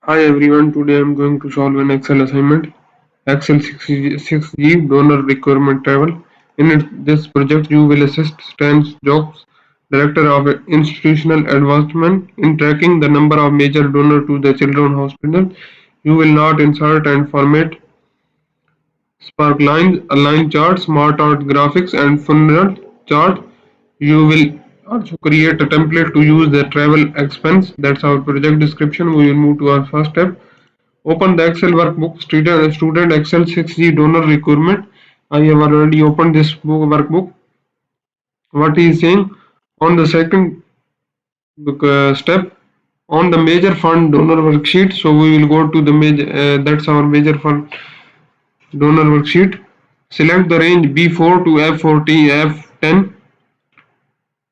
Hi everyone, today I am going to solve an Excel assignment, Excel 6G Donor Requirement Travel. This project, you will assist Stan Jobs, Director of Institutional Advancement, in tracking the number of major donors to the children hospital. You will not insert and format spark lines, align charts, smart art graphics, and funnel chart. You will also create a template to use the travel expense. That's our project description. We will move to our first step. Open the Excel workbook, student Excel 6G donor requirement. I have already opened this workbook. What he is saying on the second step, on the major fund donor worksheet. So we will go to the major, that's our major fund donor worksheet. Select the range B4 to F40, F10,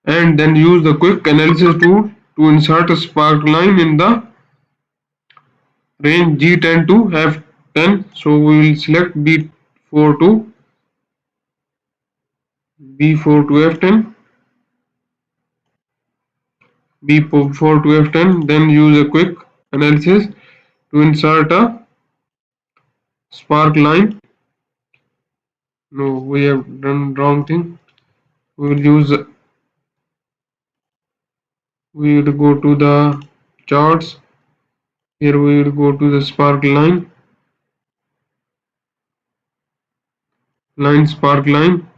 and then use the quick analysis tool to insert a spark line in the range G10 to F10. So we will select B4 to B4 to F10, B4 to F10, then use a quick analysis to insert a spark line. No, we have done wrong thing. We will use, we will go to the charts. Here we will go to the spark spark line.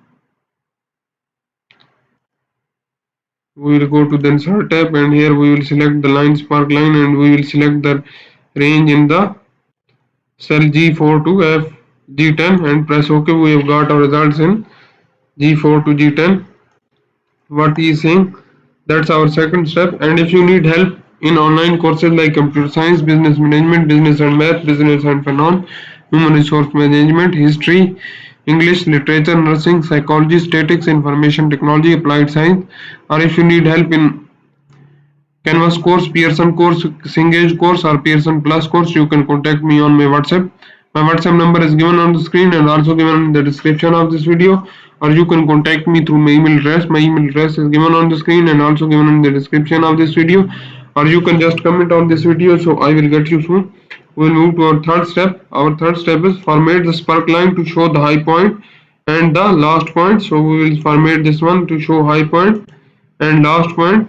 We will go to the insert tab, and here we will select the line spark line, and we will select the range in the cell G4 to G10 and press OK. We have got our results in G4 to G10. What he is saying, that's our second step. And if you need help in online courses like computer science, business management, business and math, business and finance, human resource management, history, English, literature, nursing, psychology, statistics, information technology, applied science, or if you need help in Canvas course, Pearson course, Cengage course, or Pearson Plus course, you can contact me on my WhatsApp. My WhatsApp number is given on the screen and also given in the description of this video, or you can contact me through my email address. My email address is given on the screen and also given in the description of this video, or you can just comment on this video, so I will get you soon. We will move to our third step. Our third step is format the spark line to show the high point and the last point. So we will format this one to show high point and last point,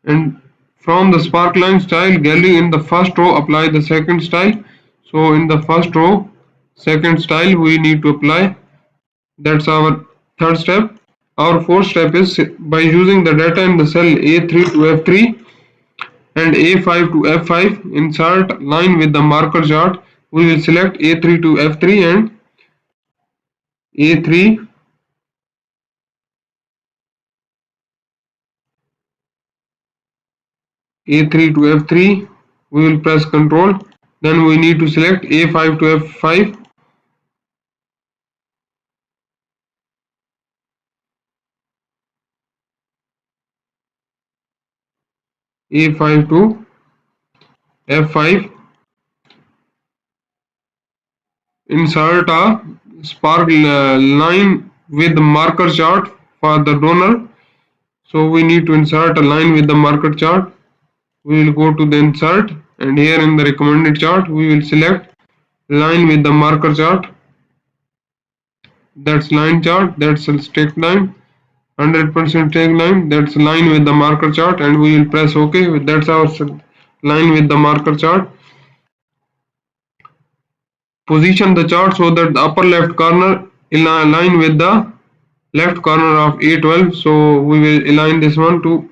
and from the sparkline style gallery in the first row apply the second style. So in the first row second style we need to apply. That's our third step. Our fourth step is by using the data in the cell A3 to F3 and A5 to F5, insert line with the marker chart. We will select A3 to F3 and A3 A3 to F3. We will press Ctrl. Then we need to select A5 to F5, A5 to F5, insert a spark line with the marker chart for the donor. So we need to insert a line with the marker chart. We will go to the insert, and here in the recommended chart we will select line with the marker chart. That's line chart, that's a straight line, 100% straight line, that's line with the marker chart, and we will press OK. That's our line with the marker chart. Position the chart so that the upper left corner align with the left corner of A12. So we will align this one to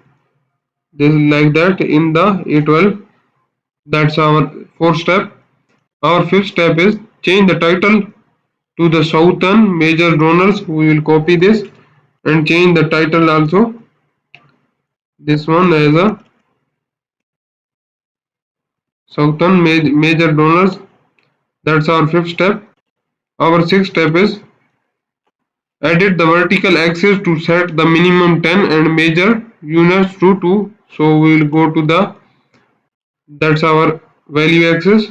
this like that in the A12. That's our fourth step. Our fifth step is change the title to the southern major donors. We will copy this and change the title also, this one as a southern major donors. That's our fifth step. Our sixth step is edit the vertical axis to set the minimum 10 and major units to 2. So we will go to the, that's our value axis.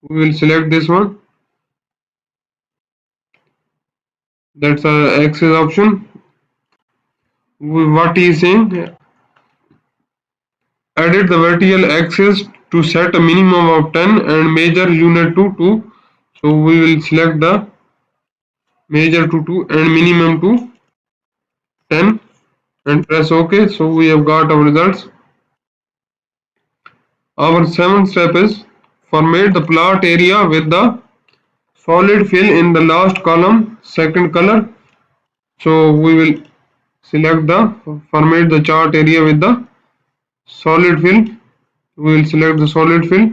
We will select this one. That's our axis option. What he is saying, edit the vertical axis to set a minimum of 10 and measure unit to 2. So we will select the measure to 2 and minimum to 10 and press OK. So we have got our results. Our seventh step is format the plot area with the solid fill in the last column, second color. So we will select the format the chart area with the solid fill. We will select the solid fill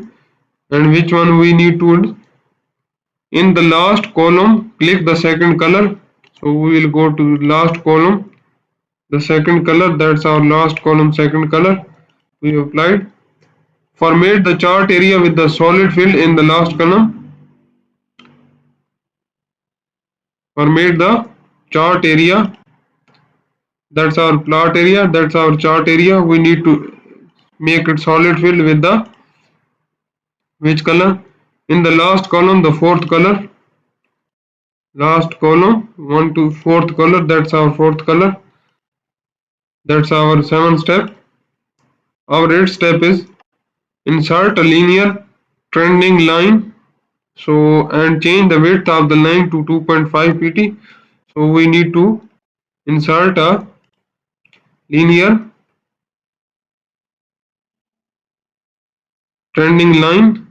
and which one we need to in the last column click the second color. So we will go to last column, the second color, that's our last column, second color we applied. Format the chart area with the solid fill in the last column. Format the chart area, that's our plot area, that's our chart area. We need to make it solid fill with the which color? In the last column, the fourth color. Last column, 1 to fourth color, that's our fourth color. That's our seventh step. Our eighth step is insert a linear trending line. So and change the width of the line to 2.5 pt. So we need to insert a linear trending line.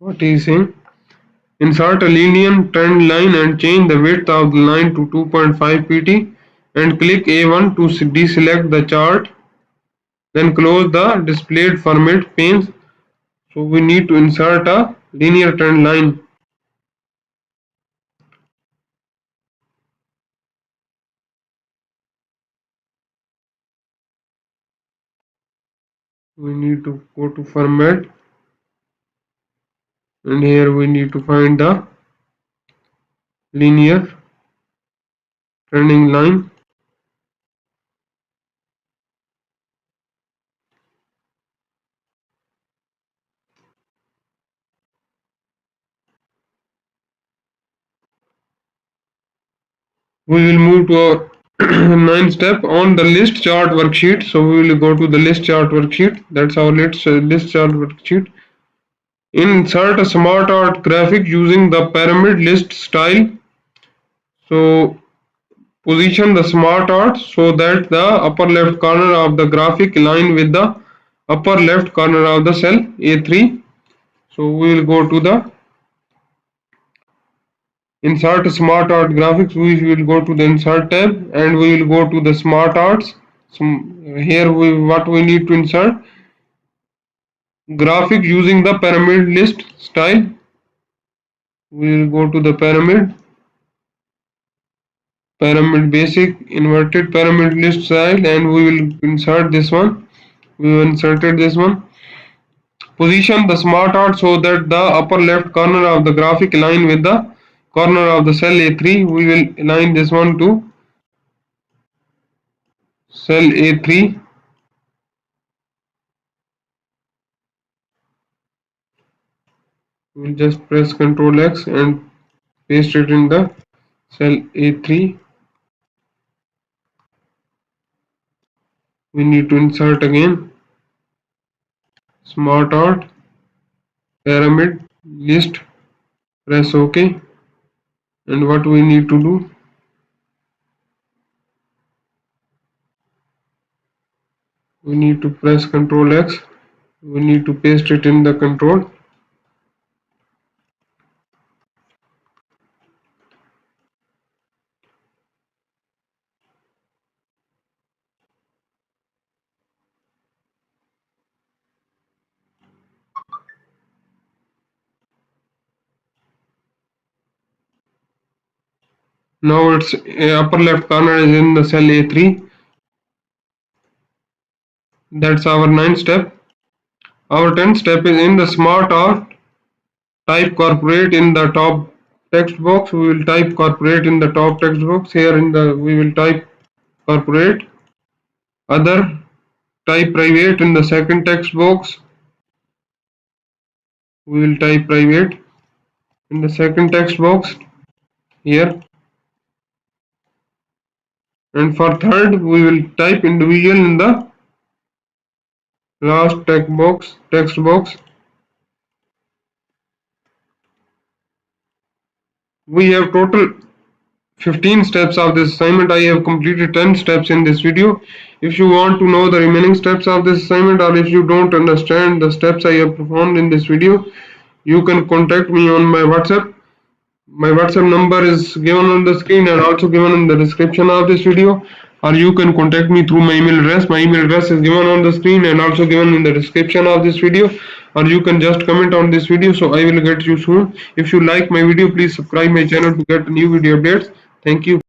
What is saying? Insert a linear trend line and change the width of the line to 2.5 pt and click A1 to deselect the chart. Then close the displayed format panes. So we need to insert a linear trend line. We need to go to format and here we need to find the linear trending line. We will move to our ninth step on the list chart worksheet. So we will go to the list chart worksheet. That's our list chart worksheet. Insert a smart art graphic using the pyramid list style. So position the smart art so that the upper left corner of the graphic align with the upper left corner of the cell A3. So we will go to the insert smart art graphics. We will go to the insert tab and we will go to the smart arts. So here what we need to insert graphic using the pyramid list style. We will go to the pyramid basic inverted pyramid list style and we will insert this one. We have inserted this one. Position the smart art so that the upper left corner of the graphic align with the corner of the cell A3. We will align this one to cell A3. We will just press Ctrl X and paste it in the cell A3. We need to insert again smart art pyramid list. Press OK. And what we need to do? We need to press Ctrl X. We need to paste it in the control. Now its upper left corner is in the cell A3. That's our ninth step. Our 10th step is in the smart art. Type corporate in the top text box. We will type corporate in the top text box. Here in the we will type corporate other type private in the second text box. We will type private in the second text box here. And for third, we will type individual in the last text box. We have total 15 steps of this assignment. I have completed 10 steps in this video. If you want to know the remaining steps of this assignment, or if you don't understand the steps I have performed in this video, you can contact me on my WhatsApp. My WhatsApp number is given on the screen and also given in the description of this video, or you can contact me through my email address. My email address is given on the screen and also given in the description of this video, or you can just comment on this video, so I will get you soon. If you like my video, please subscribe my channel to get new video updates. Thank you.